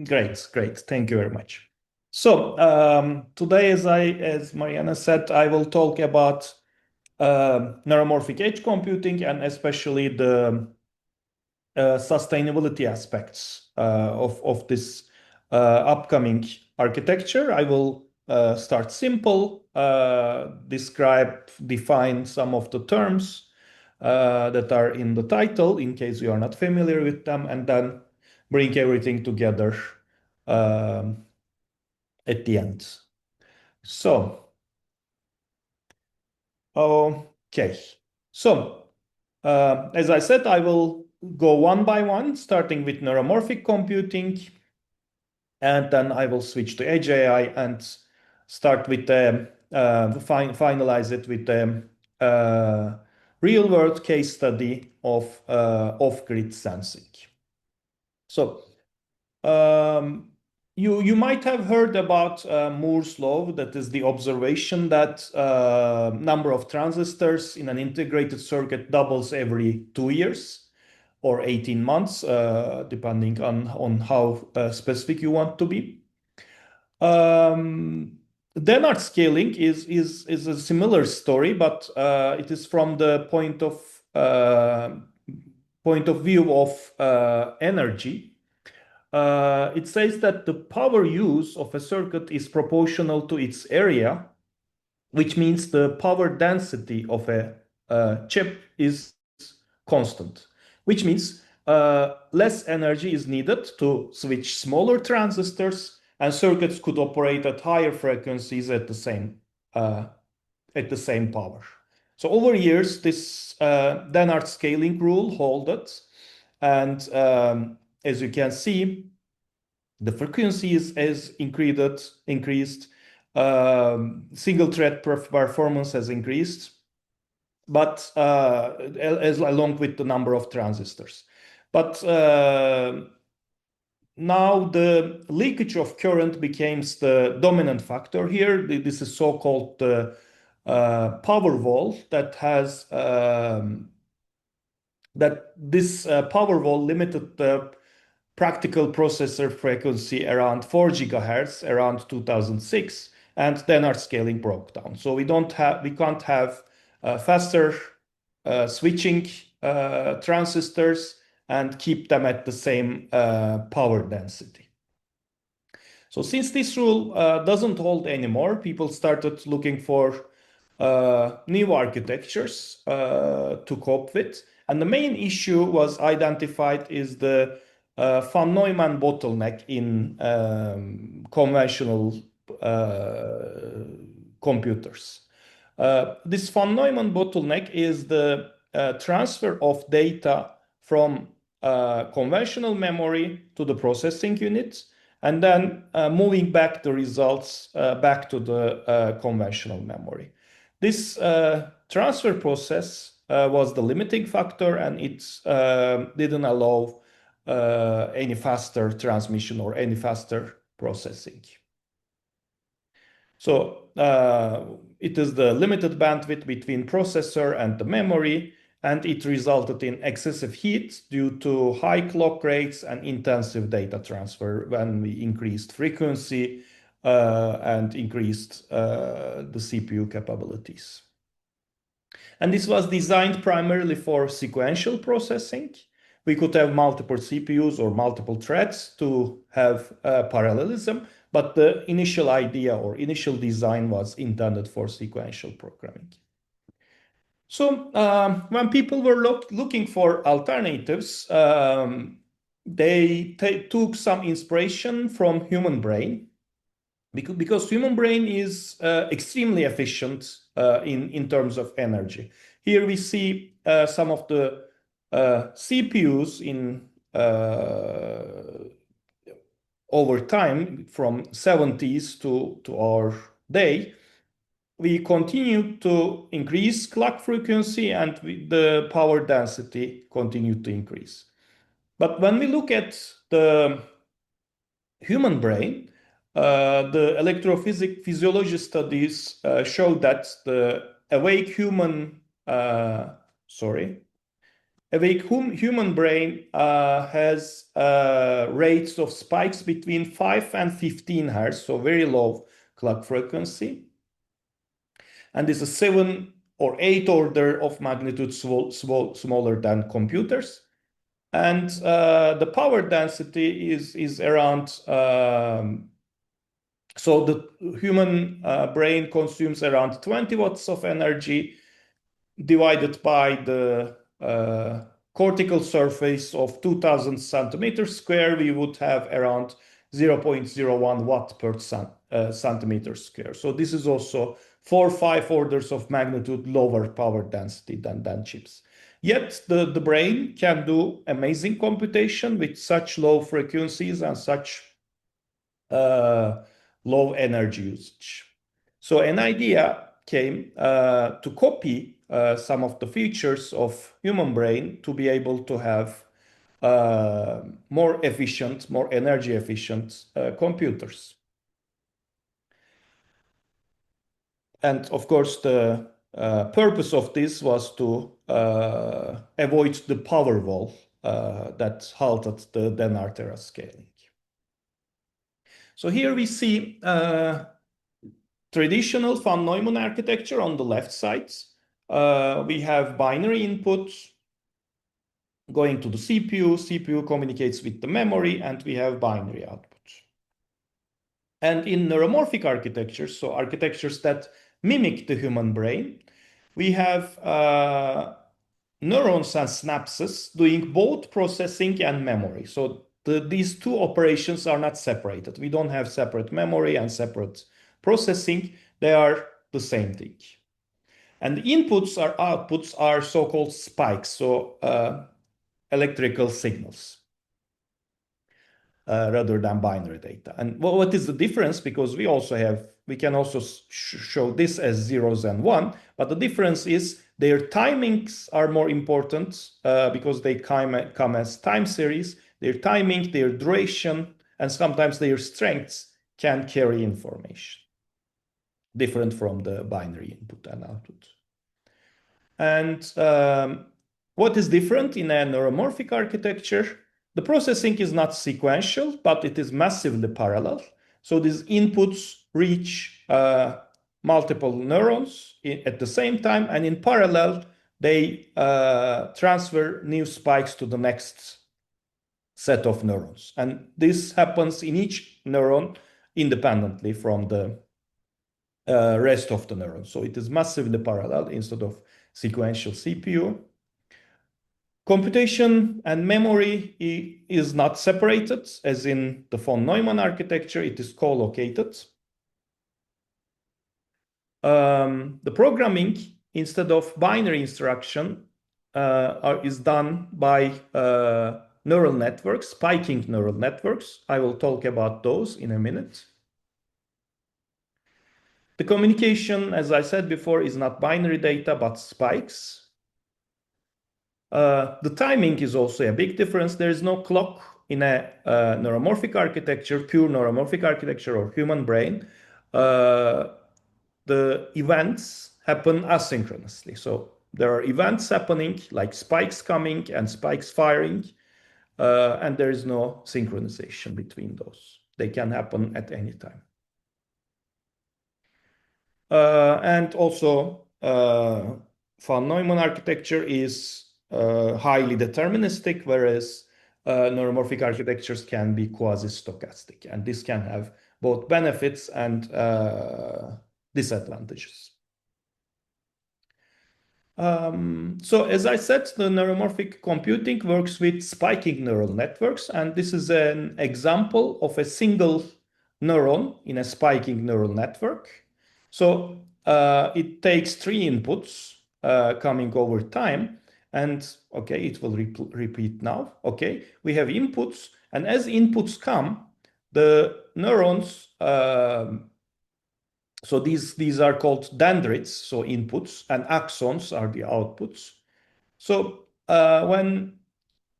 Great. Thank you very much. So today, as Mariana said, I will talk about neuromorphic edge computing and especially the sustainability aspects of this upcoming architecture. I will start simple, define some of the terms that are in the title in case you are not familiar with them, and then bring everything together um, at the end. So, okay. So, as I said, I will go one by one, starting with neuromorphic computing, and then I will switch to edge AI and start with the finalize it with the real-world case study of off-grid sensing. So, you might have heard about Moore's law, that is the observation that number of transistors in an integrated circuit doubles every 2 years or 18 months, depending on how specific you want to be. Dennard scaling is a similar story, but it is from the point of view of energy. It says that the power use of a circuit is proportional to its area, which means the power density of a chip is constant, which means less energy is needed to switch smaller transistors, and circuits could operate at higher frequencies at the same power. So over years, this Dennard scaling rule held, and as you can see, the frequency has increased. Single thread performance has increased, but along with the number of transistors. But now the leakage of current becomes the dominant factor here. This is so-called the power wall that has power wall limited the practical processor frequency around 4 gigahertz around 2006, and then our scaling broke down. So we can't have faster switching transistors and keep them at the same power density. So since this rule doesn't hold anymore, people started looking for new architectures to cope with. And the main issue was identified is the von Neumann bottleneck in conventional computers. This von Neumann bottleneck is the transfer of data from conventional memory to the processing unit, and then moving back the results back to the conventional memory. This transfer process was the limiting factor, and it didn't allow any faster transmission or any faster processing. So it is the limited bandwidth between processor and the memory, and it resulted in excessive heat due to high clock rates and intensive data transfer when we increased frequency and increased the CPU capabilities. And this was designed primarily for sequential processing. We could have multiple CPUs or multiple threads to have parallelism, but the initial idea or initial design was intended for sequential programming. So when people were looking for alternatives, they took some inspiration from human brain, because human brain is extremely efficient in terms of energy. Here we see some of the CPUs in over time from 70s to our day. We continue to increase clock frequency, and the power density continued to increase. But when we look at the human brain, the electrophysiology studies show that the awake human, awake human brain has rates of spikes between 5 and 15 hertz, so very low clock frequency. And is a 7 or 8 order of magnitude smaller than computers. And the power density is around, so the human brain consumes around 20 watts of energy divided by the cortical surface of 2000 centimeters square, we would have around 0.01 watt per centimeter square. So this is also 4 or 5 orders of magnitude lower power density than chips. Yet the brain can do amazing computation with such low frequencies and such low energy usage. So an idea came to copy some of the features of human brain to be able to have more efficient, more energy efficient computers. And of course, the purpose of this was to avoid the power wall that halted the Dennard-Terra scaling. So here we see traditional von Neumann architecture on the left side. We have binary inputs going to the CPU. CPU communicates with the memory, and we have binary outputs. And in neuromorphic architectures, so architectures that mimic the human brain, we have neurons and synapses doing both processing and memory. So these two operations are not separated. We don't have separate memory and separate processing. They are the same thing. And the inputs or outputs are so-called spikes, so electrical signals. Rather than binary data. And what is the difference? Because we can also show this as zeros and one, but the difference is their timings are more important because they come as time series. Their timing, their duration, and sometimes their strengths can carry information, different from the binary input and output. And what is different in a neuromorphic architecture? The processing is not sequential, but it is massively parallel. So these inputs reach multiple neurons at the same time, and in parallel, they transfer new spikes to the next set of neurons. And this happens in each neuron independently from the rest of the neurons. So it is massively parallel instead of sequential CPU. Computation and memory is not separated, as in the von Neumann architecture, it is co-located. The programming, instead of binary instruction, is done by neural networks, spiking neural networks. I will talk about those in a minute. The communication, as I said before, is not binary data, but spikes. The timing is also a big difference. There is no clock in a neuromorphic architecture, pure neuromorphic architecture or human brain. The events happen asynchronously. So there are events happening like spikes coming and spikes firing, and there is no synchronization between those. They can happen at any time. And also, von Neumann architecture is highly deterministic, whereas neuromorphic architectures can be quasi-stochastic, and this can have both benefits and disadvantages. So as I said, the neuromorphic computing works with spiking neural networks, and this is an example of a single neuron in a spiking neural network. So it takes 3 inputs coming over time, and okay, it will repeat now. Okay, we have inputs, and as inputs come, the neurons, so these are called dendrites, so inputs, and axons are the outputs. So when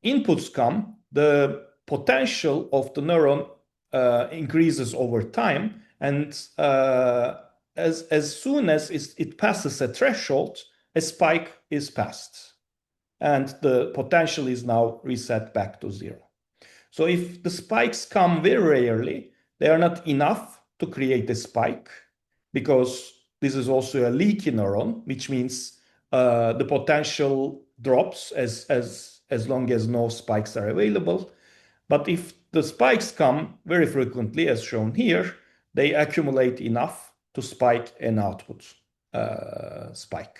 inputs come, the potential of the neuron increases over time, and as soon as it passes a threshold, a spike is passed. and the potential is now reset back to zero. So if the spikes come very rarely, they are not enough to create a spike, because this is also a leaky neuron, which means the potential drops as long as no spikes are available. But if the spikes come very frequently, as shown here, they accumulate enough to spike an output spike.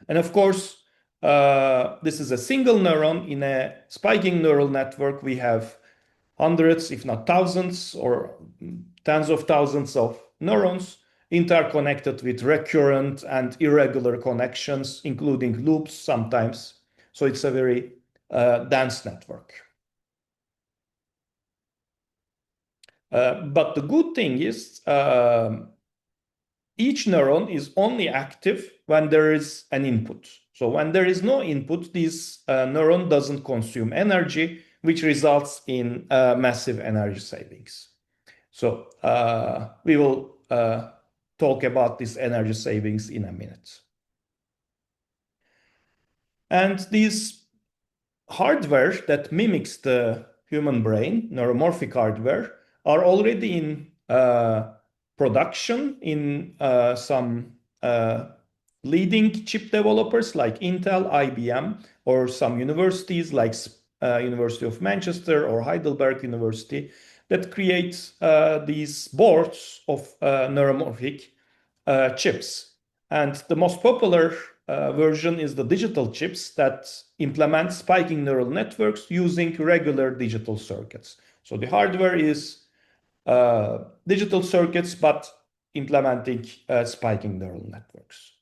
And of course, this is a single neuron. In a spiking neural network, we have hundreds, if not thousands, or tens of thousands of neurons interconnected with recurrent and irregular connections, including loops sometimes. So it's a very dense network. But the good thing is each neuron is only active when there is an input. So when there is no input, this neuron doesn't consume energy, which results in massive energy savings. So we will talk about this energy savings in a minute. And this hardware that mimics the human brain, neuromorphic hardware, are already in production in some leading chip developers like Intel, IBM, or some universities like University of Manchester or Heidelberg University that create these boards of neuromorphic chips. And the most popular version is the digital chips that implement spiking neural networks using regular digital circuits. So the hardware is digital circuits, but implementing spiking neural networks.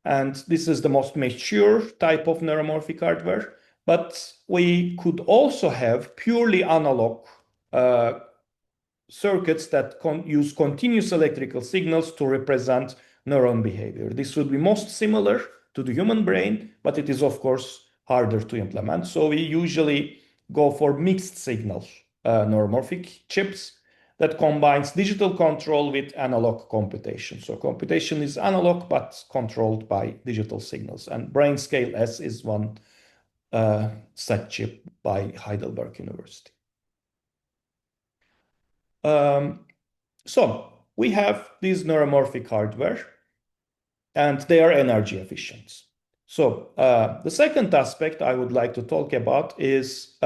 And this is the most mature type of neuromorphic hardware. But we could also have purely analog circuits that use continuous electrical signals to represent neuron behavior. This would be most similar to the human brain, but it is, of course, harder to implement. So we usually go for mixed signal neuromorphic chips that combines digital control with analog computation. So computation is analog, but controlled by digital signals. And BrainScale S is one such chip by Heidelberg University. So we have these neuromorphic hardware, and they are energy efficient. So the second aspect I would like to talk about is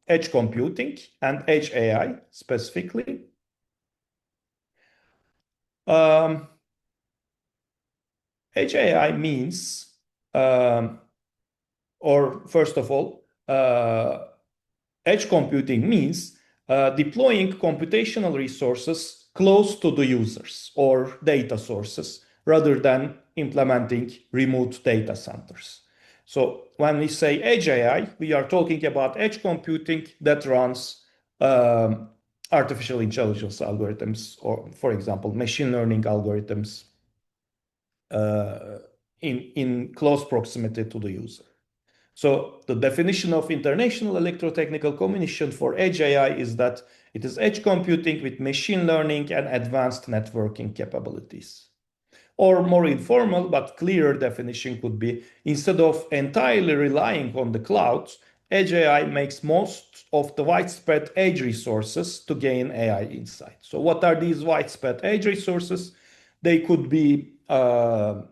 edge computing and edge AI specifically. Edge AI means, or first of all, edge computing means deploying computational resources close to the users or data sources rather than implementing remote data centers. So when we say edge AI, we are talking about edge computing that runs artificial intelligence algorithms, or for example, machine learning algorithms in close proximity to the user. So the definition of International Electrotechnical Commission for edge AI is that it is edge computing with machine learning and advanced networking capabilities. Or more informal but clearer definition could be, instead of entirely relying on the cloud, edge AI makes most of the widespread edge resources to gain AI insight. So what are these widespread edge resources? They could be in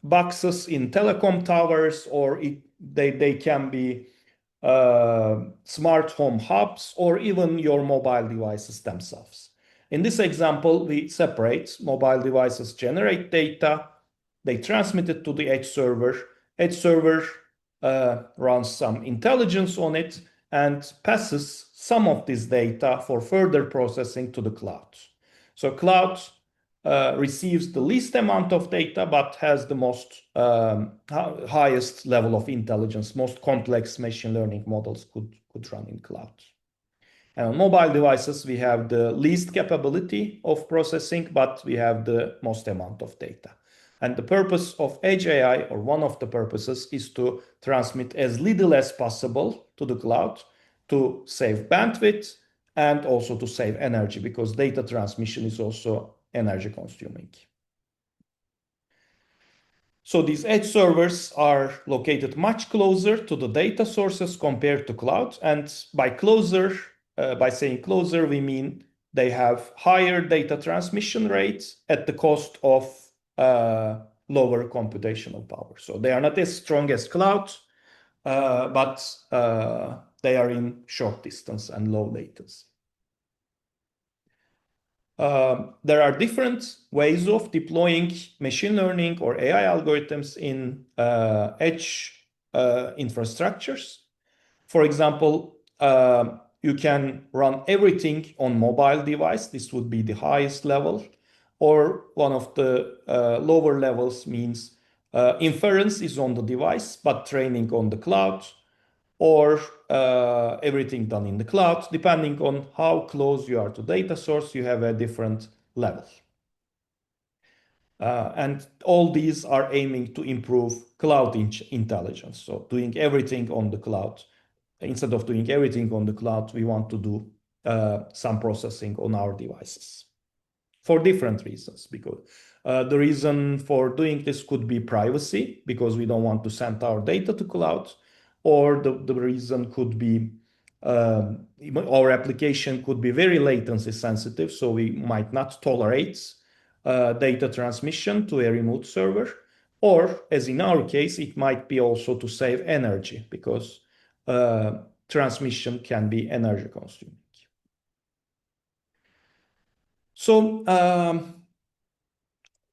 boxes in telecom towers, or they can be smart home hubs, or even your mobile devices themselves. In this example, we separate mobile devices generate data, they transmit it to the edge server. Edge server runs some intelligence on it and passes some of this data for further processing to the cloud. So cloud receives the least amount of data, but has the most highest level of intelligence. Most complex machine learning models could run in cloud. And on mobile devices, we have the least capability of processing, but we have the most amount of data. And the purpose of edge AI, or one of the purposes, is to transmit as little as possible to the cloud to save bandwidth and also to save energy, because data transmission is also energy consuming. So these edge servers are located much closer to the data sources compared to cloud. And by saying closer, we mean they have higher data transmission rates at the cost of lower computational power. So they are not as strong as cloud, but they are in short distance and low latency. There are different ways of deploying machine learning or AI algorithms in edge infrastructures. For example, you can run everything on mobile device. This would be the highest level. Or one of the lower levels means inference is on the device, but training on the cloud, or everything done in the cloud. Depending on how close you are to data source, you have a different level. And all these are aiming to improve cloud intelligence. So doing everything on the cloud. Instead of doing everything on the cloud, we want to do some processing on our devices for different reasons. Because the reason for doing this could be privacy, because we don't want to send our data to cloud, or the reason could be our application could be very latency sensitive, so we might not tolerate data transmission to a remote server. Or, as in our case, it might be also to save energy, because transmission can be energy consuming. So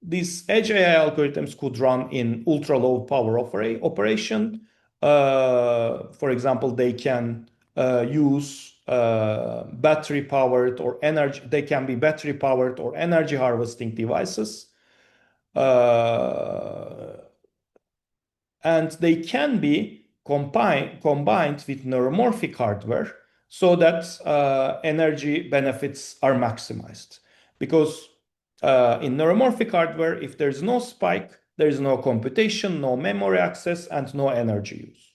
these edge AI algorithms could run in ultra low power operation. For example, they can use battery powered or energy. They can be battery powered or energy harvesting devices. And they can be combined with neuromorphic hardware so that energy benefits are maximized. Because in neuromorphic hardware, if there's no spike, there is no computation, no memory access, and no energy use.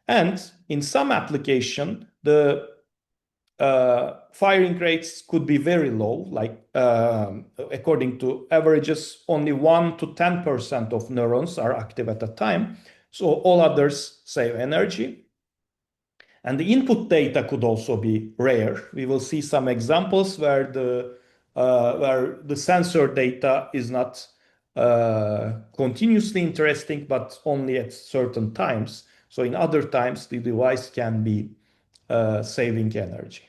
And in some application, the firing rates could be very low, like according to averages, only 1 to 10% of neurons are active at a time. So all others save energy. And the input data could also be rare. We will see some examples where the sensor data is not continuously interesting, but only at certain times. So in other times, the device can be saving energy.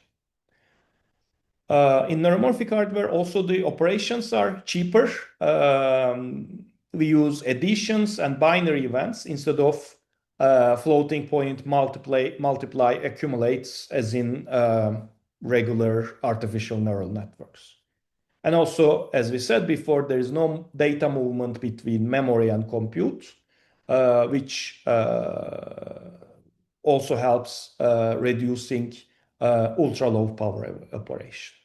In neuromorphic hardware, also the operations are cheaper. We use additions and binary events instead of floating point multiply accumulates, as in regular artificial neural networks. And also, as we said before, there is no data movement between memory and compute, which also helps reducing ultra low power operation.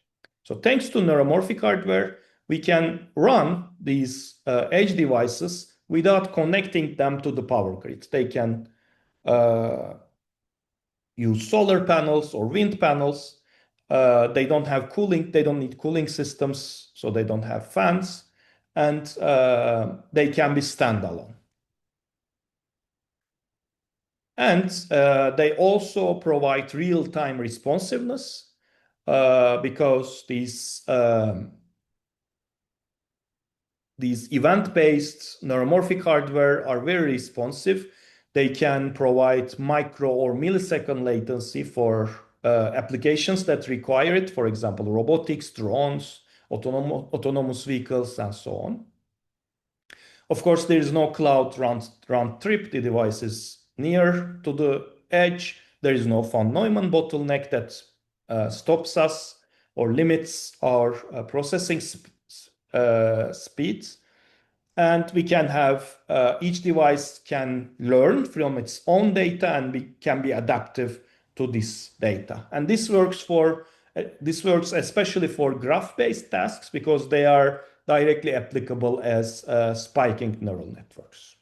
So thanks to neuromorphic hardware, we can run these edge devices without connecting them to the power grid. They can use solar panels or wind panels. They don't have cooling. They don't need cooling systems, so they don't have fans, and they can be standalone. And they also provide real-time responsiveness because these event-based neuromorphic hardware are very responsive. They can provide micro or millisecond latency for applications that require it, for example, robotics, drones, autonomous vehicles, and so on. Of course, there is no cloud round trip. The device is near to the edge. There is no von Neumann bottleneck that stops us or limits our processing speeds. And we can have each device can learn from its own data and can be adaptive to this data. And this works especially for graph-based tasks because they are directly applicable as spiking neural networks.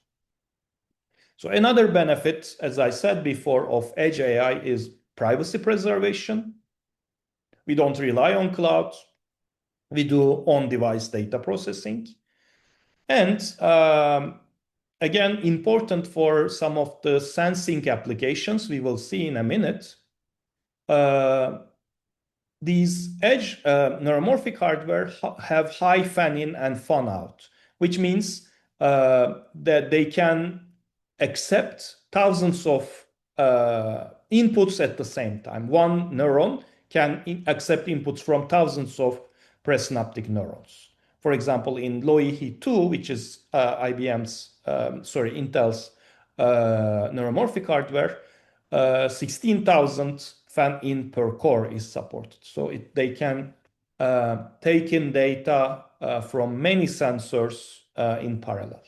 So another benefit, as I said before, of edge AI is privacy preservation. We don't rely on cloud. We do on-device data processing. And again, important for some of the sensing applications we will see in a minute. These edge neuromorphic hardware have high fan-in and fan-out, which means that they can accept thousands of inputs at the same time. One neuron can accept inputs from thousands of presynaptic neurons. For example, in Loihi2, which is Intel's neuromorphic hardware, 16,000 fan-in per core is supported. So they can take in data from many sensors in parallel.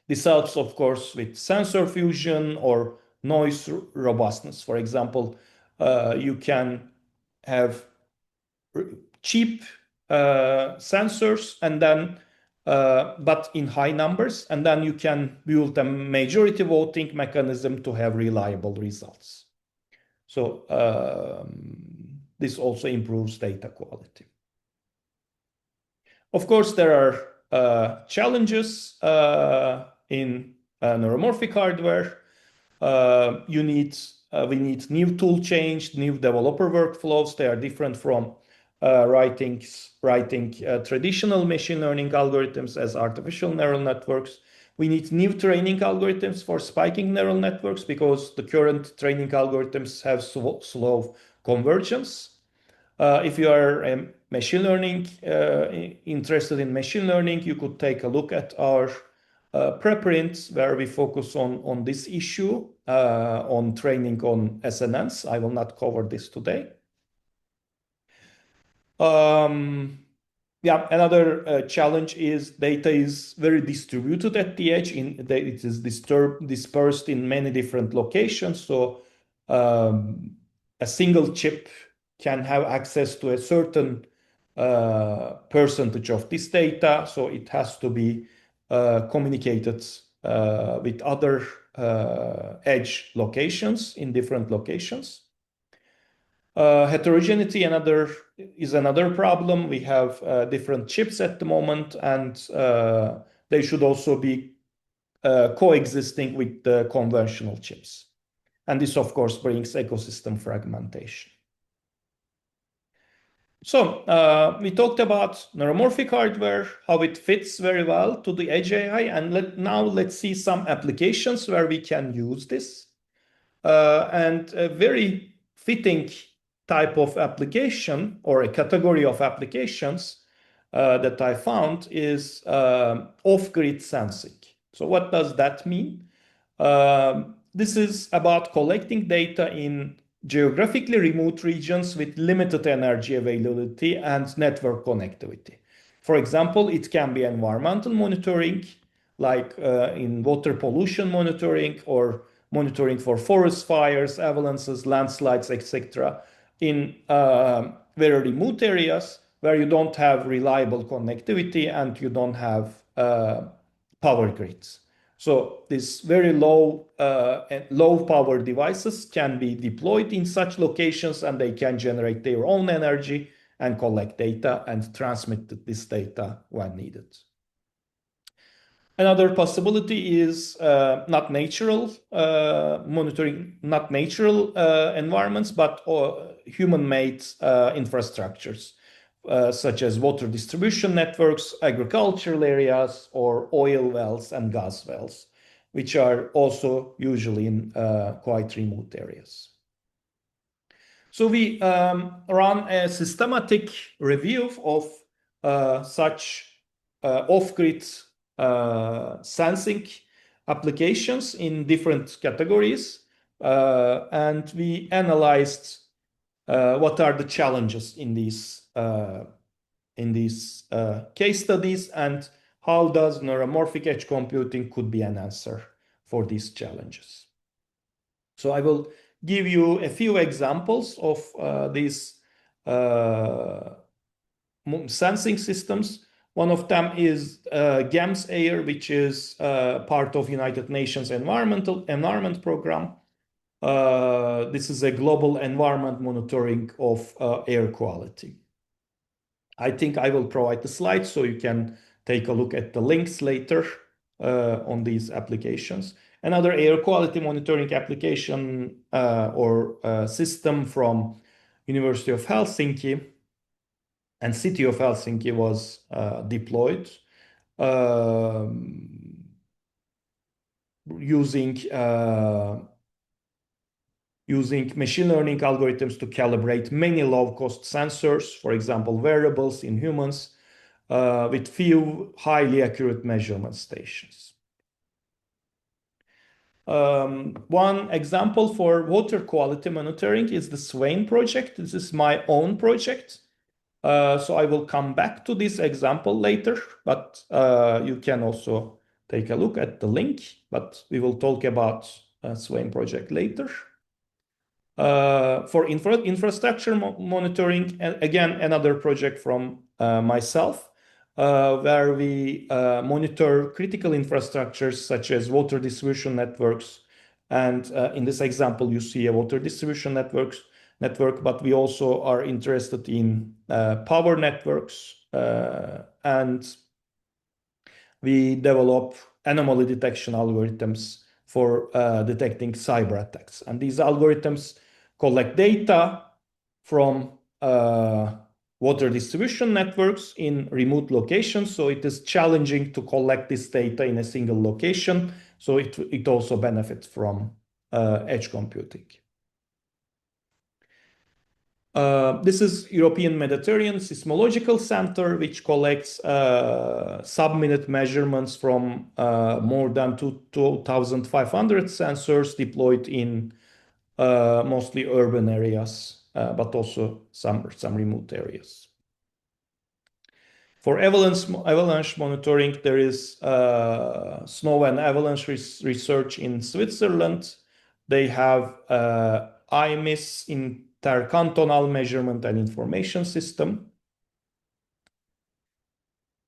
This helps, of course, with sensor fusion or noise robustness. For example, you can have cheap sensors and then but in high numbers, and then you can build a majority voting mechanism to have reliable results. So this also improves data quality. Of course, there are challenges in neuromorphic hardware. We need new tool change, new developer workflows. They are different from writing traditional machine learning algorithms as artificial neural networks. We need new training algorithms for spiking neural networks because the current training algorithms have slow convergence. If you are machine learning interested in machine learning, you could take a look at our preprints where we focus on this issue on training on SNNs. I will not cover this today. Another challenge is data is very distributed at the edge. It is dispersed in many different locations. So a single chip can have access to a certain percentage of this data. So it has to be communicated with other edge locations in different locations. Heterogeneity is another problem. We have different chips at the moment, and they should also be coexisting with the conventional chips. And this, of course, brings ecosystem fragmentation. So we talked about neuromorphic hardware, how it fits very well to the edge AI, and now let's see some applications where we can use this. And a very fitting type of application or a category of applications that I found is off-grid sensing. So what does that mean? This is about collecting data in geographically remote regions with limited energy availability and network connectivity. For example, it can be environmental monitoring, like in water pollution monitoring or monitoring for forest fires, avalanches, landslides, etc. in very remote areas where you don't have reliable connectivity and you don't have power grids. So these very low power devices can be deployed in such locations, and they can generate their own energy and collect data and transmit this data when needed. Another possibility is not natural monitoring, not natural environments, but human-made infrastructures, such as water distribution networks, agricultural areas, or oil wells and gas wells, which are also usually in quite remote areas. So we run a systematic review of such off-grid sensing applications in different categories, and we analyzed what are the challenges in these case studies and how does neuromorphic edge computing could be an answer for these challenges. So I will give you a few examples of these sensing systems. One of them is GAMS Air, which is part of United Nations Environment Program. This is a global environment monitoring of air quality. I think I will provide the slides so you can take a look at the links later. on these applications. Another air quality monitoring application or system from University of Helsinki and City of Helsinki was deployed using using machine learning algorithms to calibrate many low-cost sensors, for example, wearables in humans, with few highly accurate measurement stations. One example for water quality monitoring is the Swain project. This is my own project. So I will come back to this example later, but you can also take a look at the link, but we will talk about Swain project later. For infrastructure monitoring, again, another project from myself, where we monitor critical infrastructures such as water distribution networks. And in this example, you see a water distribution network, but we also are interested in power networks, and we develop anomaly detection algorithms for detecting cyber attacks. And these algorithms collect data from water distribution networks in remote locations. So it is challenging to collect this data in a single location. So it also benefits from edge computing. This is European Mediterranean Seismological Center, which collects sub-minute measurements from more than 2,500 sensors deployed in mostly urban areas, but also some remote areas. For avalanche monitoring, there is snow and avalanche research in Switzerland. They have IMIS, intercantonal measurement and information system.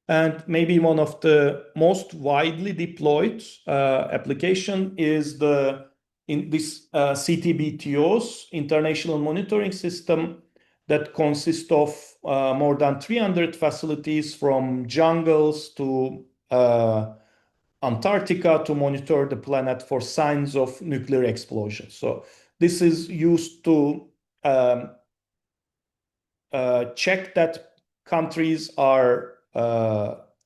And maybe one of the most widely deployed application is this CTBTO's international monitoring system that consists of more than 300 facilities from jungles to Antarctica to monitor the planet for signs of nuclear explosion. So this is used to check that countries are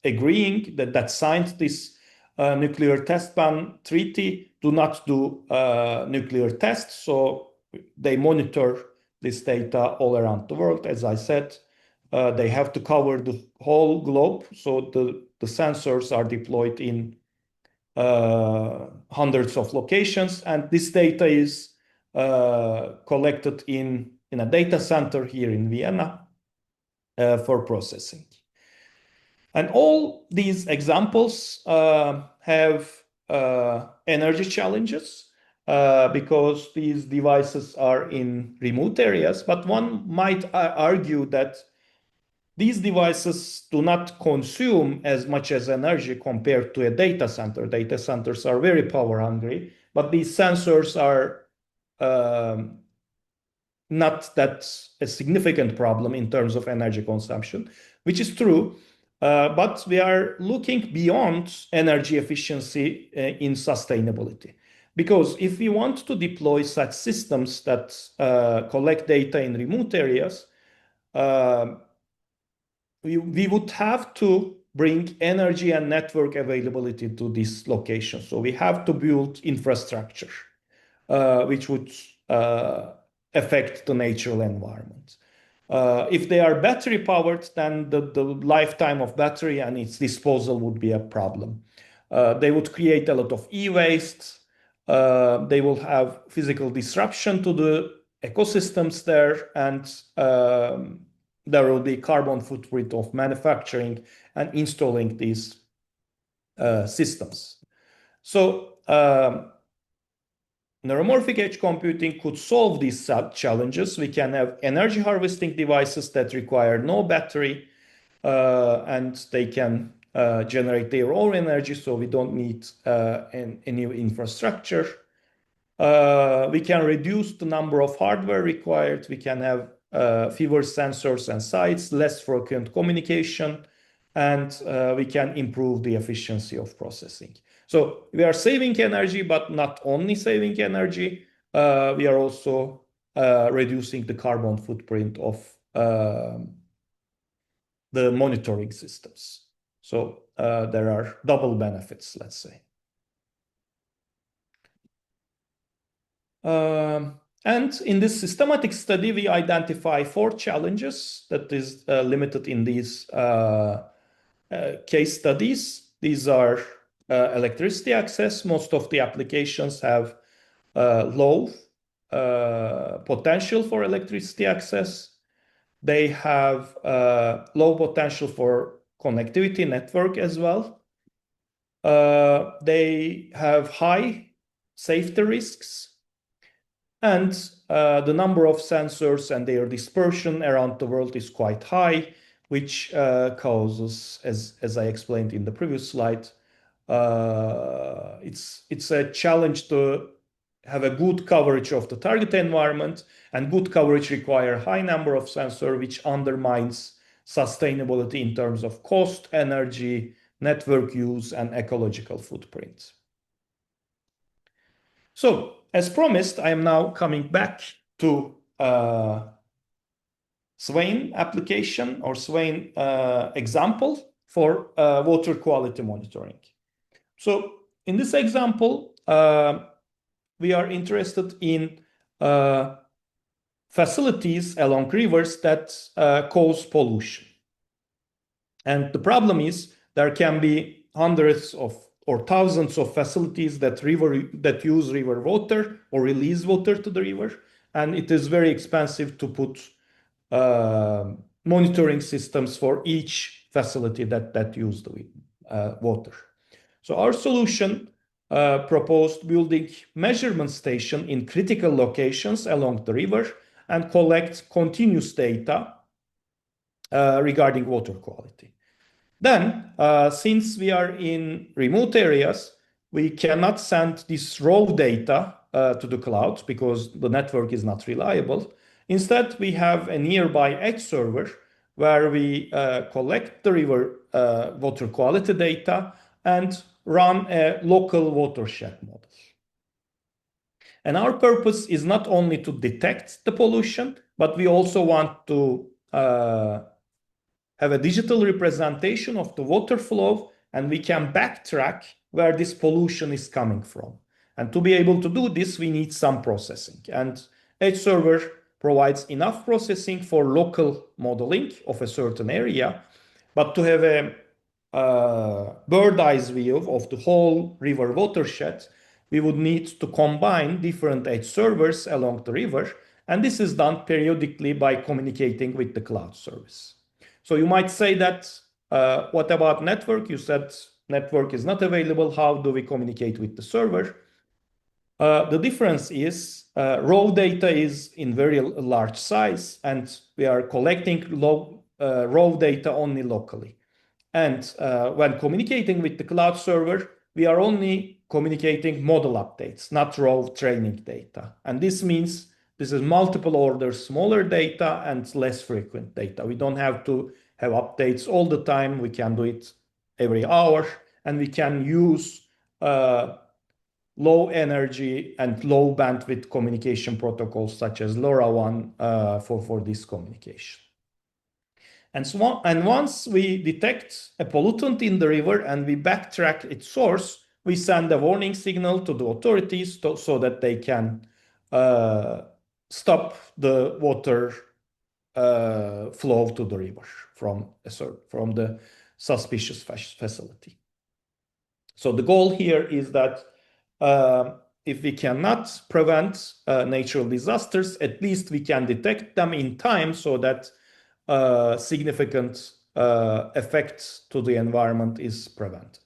agreeing that signed this nuclear test ban treaty do not do nuclear tests. So they monitor this data all around the world. As I said, they have to cover the whole globe. So the sensors are deployed in hundreds of locations. And this data is collected in a data center here in Vienna for processing. And all these examples have energy challenges because these devices are in remote areas. But one might argue that these devices do not consume as much as energy compared to a data center. Data centers are very power hungry, but these sensors are not that a significant problem in terms of energy consumption, which is true. But we are looking beyond energy efficiency in sustainability. Because if we want to deploy such systems that collect data in remote areas, we would have to bring energy and network availability to this location. So we have to build infrastructure, which would affect the natural environment. If they are battery powered, then the lifetime of battery and its disposal would be a problem. They would create a lot of e-waste. They will have physical disruption to the ecosystems there, and there will be carbon footprint of manufacturing and installing these systems. So neuromorphic edge computing could solve these challenges. We can have energy harvesting devices that require no battery, and they can generate their own energy, so we don't need any infrastructure. We can reduce the number of hardware required. We can have fewer sensors and sites, less frequent communication, and we can improve the efficiency of processing. So we are saving energy, but not only saving energy, we are also reducing the carbon footprint of the monitoring systems. So there are double benefits, let's say. And in this systematic study, we identify 4 challenges that is limited in these case studies. These are electricity access. Most of the applications have low potential for electricity access. They have low potential for connectivity network as well. They have high safety risks. And the number of sensors and their dispersion around the world is quite high, which causes, as I explained in the previous slide, it's a challenge to have a good coverage of the target environment, and good coverage require high number of sensors, which undermines sustainability in terms of cost, energy, network use, and ecological footprint. So, as promised, I am now coming back to Swain application or Swain example for water quality monitoring. So, in this example, we are interested in facilities along rivers that cause pollution. And the problem is there can be hundreds of or thousands of facilities that use river water or release water to the river, and it is very expensive to put monitoring systems for each facility that use the water. So our solution proposed building measurement station in critical locations along the river and collect continuous data regarding water quality. Then, since we are in remote areas, we cannot send this raw data to the cloud because the network is not reliable. Instead, we have a nearby edge server where we collect the river water quality data and run a local watershed model. And our purpose is not only to detect the pollution, but we also want to have a digital representation of the water flow, and we can backtrack where this pollution is coming from. And to be able to do this, we need some processing. And Edge Server provides enough processing for local modeling of a certain area, but to have a bird's-eye view of the whole river watershed, we would need to combine different edge servers along the river, and this is done periodically by communicating with the cloud service. So you might say that, what about network? You said network is not available. How do we communicate with the server? The difference is raw data is in very large size, and we are collecting raw data only locally. And when communicating with the cloud server, we are only communicating model updates, not raw training data. And this means this is multiple orders, smaller data and less frequent data. We don't have to have updates all the time. We can do it every hour, and we can use low energy and low bandwidth communication protocols such as LoRaWAN for this communication. And once we detect a pollutant in the river and we backtrack its source, we send a warning signal to the authorities so that they can stop the water flow to the river from the suspicious facility. So the goal here is that if we cannot prevent natural disasters, at least we can detect them in time so that significant effects to the environment is prevented.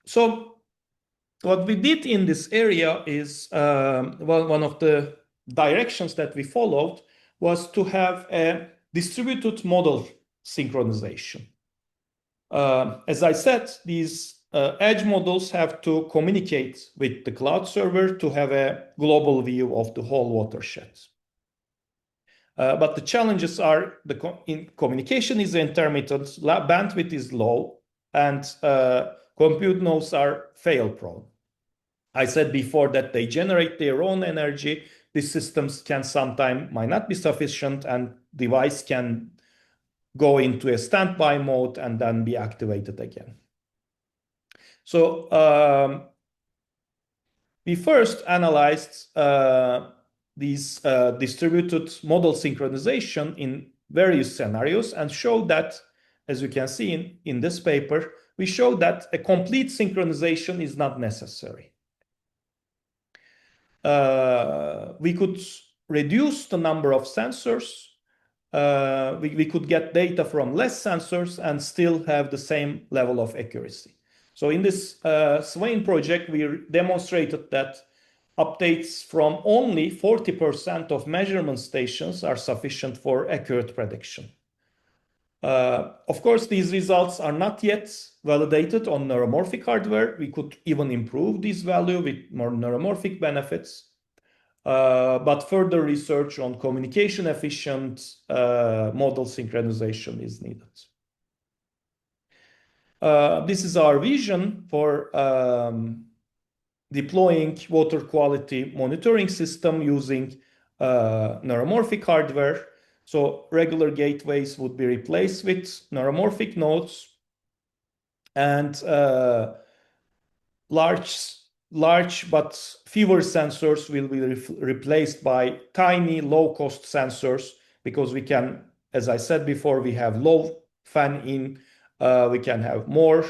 So what we did in this area is, one of the directions that we followed was to have a distributed model synchronization. As I said, these edge models have to communicate with the cloud server to have a global view of the whole watershed. But the challenges are communication is intermittent, bandwidth is low, and compute nodes are fail prone. I said before that they generate their own energy. These systems can sometimes might not be sufficient, and device can go into a standby mode and then be activated again. So we first analyzed these distributed model synchronization in various scenarios and showed that, as you can see in this paper, we showed that a complete synchronization is not necessary. We could reduce the number of sensors. We could get data from less sensors and still have the same level of accuracy. So in this Swain project, we demonstrated that updates from only 40% of measurement stations are sufficient for accurate prediction. Of course, these results are not yet validated on neuromorphic hardware. We could even improve this value with more neuromorphic benefits. But further research on communication efficient model synchronization is needed. This is our vision for deploying water quality monitoring system using neuromorphic hardware. So regular gateways would be replaced with neuromorphic nodes, and large but fewer sensors will be replaced by tiny low-cost sensors, because we can, as I said before, we have low fan-in, we can have more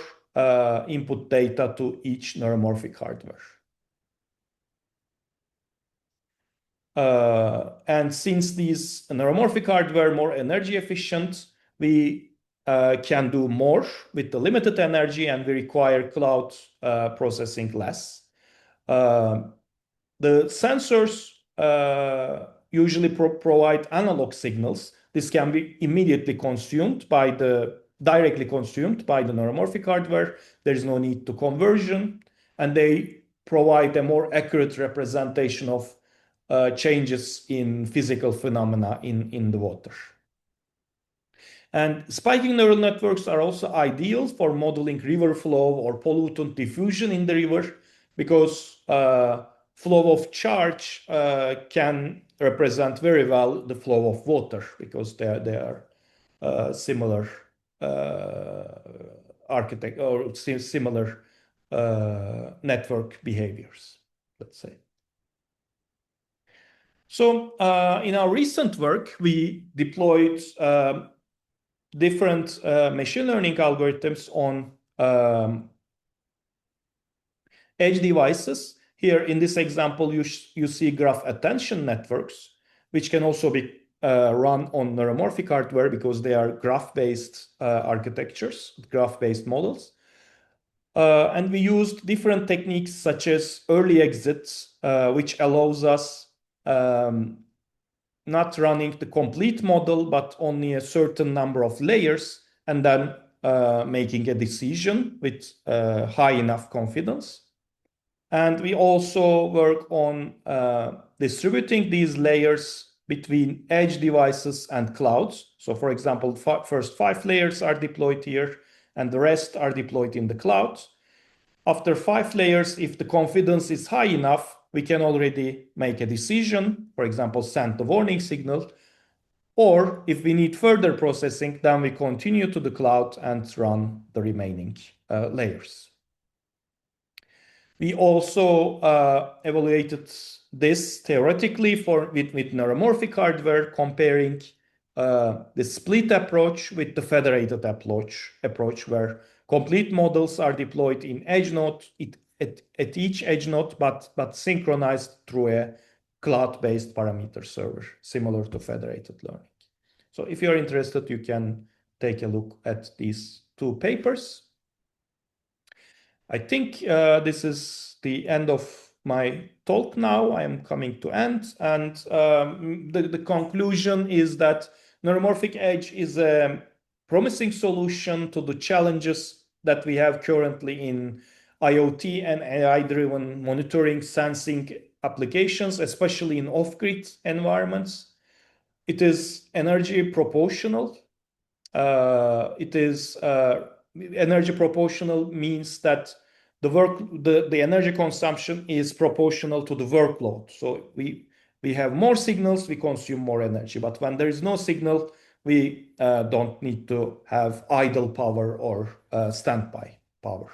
input data to each neuromorphic hardware. And since these neuromorphic hardware are more energy efficient, we can do more with the limited energy, and we require cloud processing less. The sensors usually provide analog signals. This can be immediately consumed directly consumed by the neuromorphic hardware. There is no need to conversion, and they provide a more accurate representation of changes in physical phenomena in the water. And spiking neural networks are also ideal for modeling river flow or pollutant diffusion in the river, because flow of charge can represent very well the flow of water, because they are similar architect or similar network behaviors, let's say. So in our recent work, we deployed different machine learning algorithms on edge devices. Here in this example, you see graph attention networks, which can also be run on neuromorphic hardware, because they are graph-based architectures, graph-based models. And we used different techniques such as early exits, which allows us not running the complete model, but only a certain number of layers, and then making a decision with high enough confidence. And we also work on distributing these layers between edge devices and clouds. So for example, first 5 layers are deployed here, and the rest are deployed in the cloud. After 5 layers, if the confidence is high enough, we can already make a decision, for example, send the warning signal. Or if we need further processing, then we continue to the cloud and run the remaining layers. We also evaluated this theoretically with neuromorphic hardware, comparing the split approach with the federated approach where complete models are deployed in edge node at each edge node, but synchronized through a cloud-based parameter server, similar to federated learning. So if you're interested, you can take a look at these 2 papers. I think this is the end of my talk now. I am coming to end, and the conclusion is that neuromorphic edge is a promising solution to the challenges that we have currently in IoT and AI-driven monitoring sensing applications, especially in off-grid environments. It is energy proportional. Energy proportional means that the energy consumption is proportional to the workload. So we have more signals, we consume more energy. But when there is no signal, we don't need to have idle power or standby power.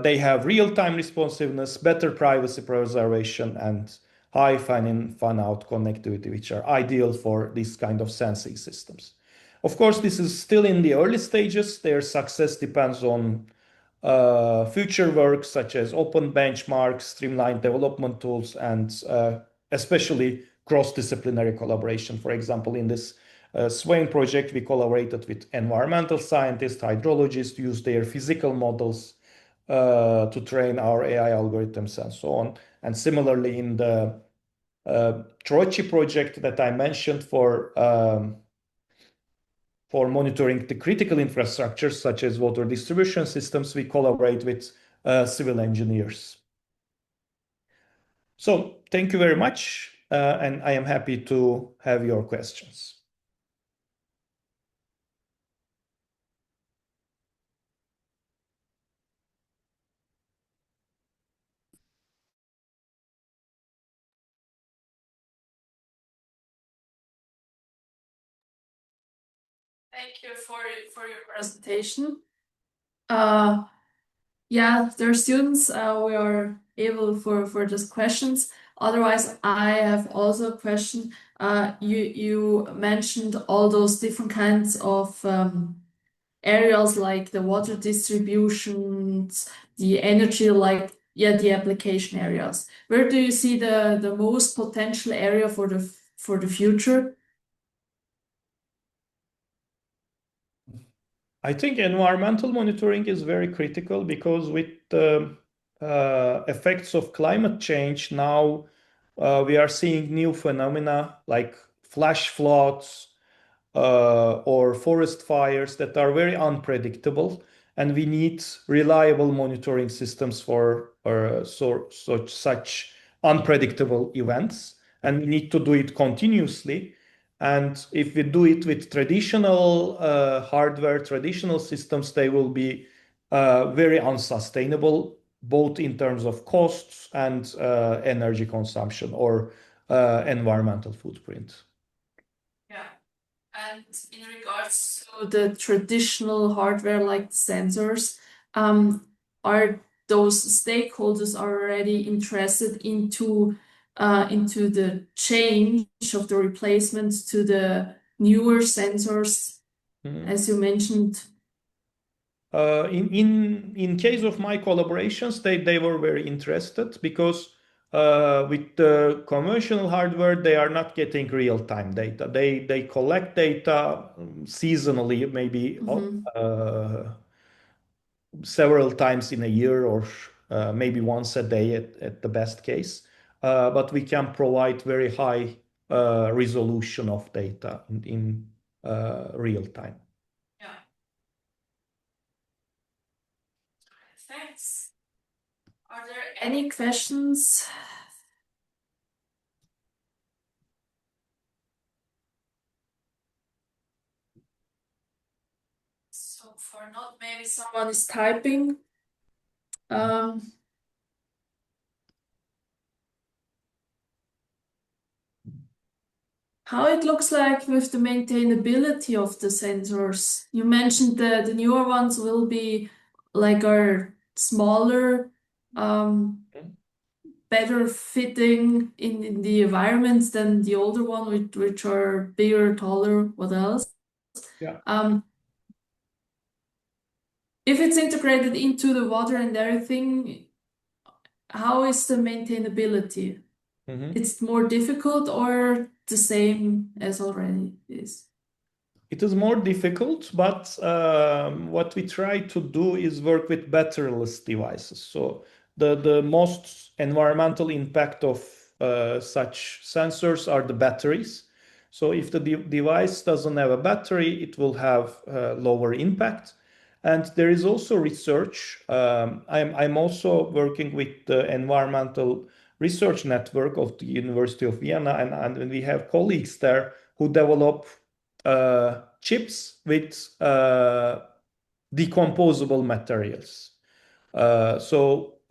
They have real-time responsiveness, better privacy preservation, and high fan-in, fan-out connectivity, which are ideal for these kind of sensing systems. Of course, this is still in the early stages. Their success depends on future work such as open benchmarks, streamlined development tools, and especially cross-disciplinary collaboration. For example, in this Swain project, we collaborated with environmental scientists, hydrologists, used their physical models to train our AI algorithms and so on. And similarly, in the Troci project that I mentioned for monitoring the critical infrastructures such as water distribution systems, we collaborate with civil engineers. So thank you very much, and I am happy to have your questions. Thank you for your presentation. Yeah, there are students. We are able for just questions. Otherwise, I have also a question. You mentioned all those different kinds of areas like the water distributions, the energy, like yeah, the application areas. Where do you see the most potential area for the future? I think environmental monitoring is very critical because with the effects of climate change now, we are seeing new phenomena like flash floods or forest fires that are very unpredictable, and we need reliable monitoring systems for such unpredictable events, and we need to do it continuously. And if we do it with traditional hardware, traditional systems, they will be very unsustainable, both in terms of costs and energy consumption or environmental footprint. Yeah. And in regards to the traditional hardware like sensors, are those stakeholders already interested into the change of the replacements to the newer sensors, as you mentioned? In case of my collaborations, they were very interested because with the conventional hardware, they are not getting real-time data. They collect data seasonally, maybe several times in a year or maybe once a day at the best case. But we can provide very high resolution of data in real time. Yeah. Thanks. Are there any questions? So for not, maybe someone is typing. How it looks like with the maintainability of the sensors. You mentioned the newer ones will be like are smaller, better fitting in the environments than the older one, which are bigger, taller, what else? Yeah. If it's integrated into the water and everything, how is the maintainability? It's more difficult or the same as already is? It is more difficult, but what we try to do is work with batteryless devices. So the most environmental impact of such sensors are the batteries. So if the device doesn't have a battery, it will have lower impact. And there is also research. I'm also working with the environmental research network of the University of Vienna, and we have colleagues there who develop chips with decomposable materials.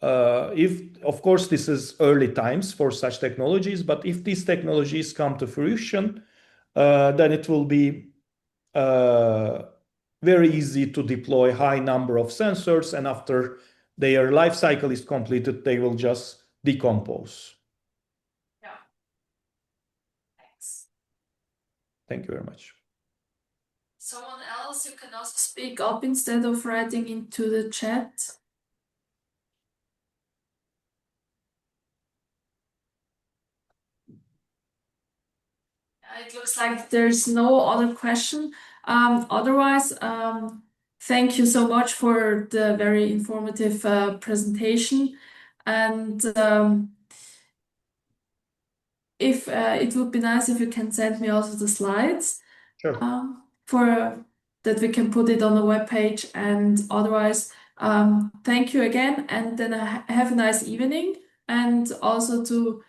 If, of course, this is early times for such technologies, but if these technologies come to fruition, then it will be very easy to deploy high number of sensors, and after their life cycle is completed, they will just decompose. Yeah. Thanks. Thank you very much. Someone else, you can also speak up instead of writing into the chat. It looks like there's no other question. Otherwise, thank you so much for the very informative presentation. And if it would be nice if you can send me also the slides Sure. for that we can put it on the webpage. And otherwise, thank you again, and then have a nice evening. And also to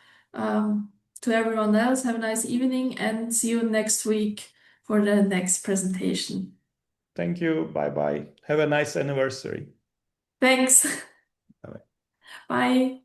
everyone else, have a nice evening, and see you next week for the next presentation. Thank you. Bye bye. Have a nice anniversary. Thanks. Bye. Bye.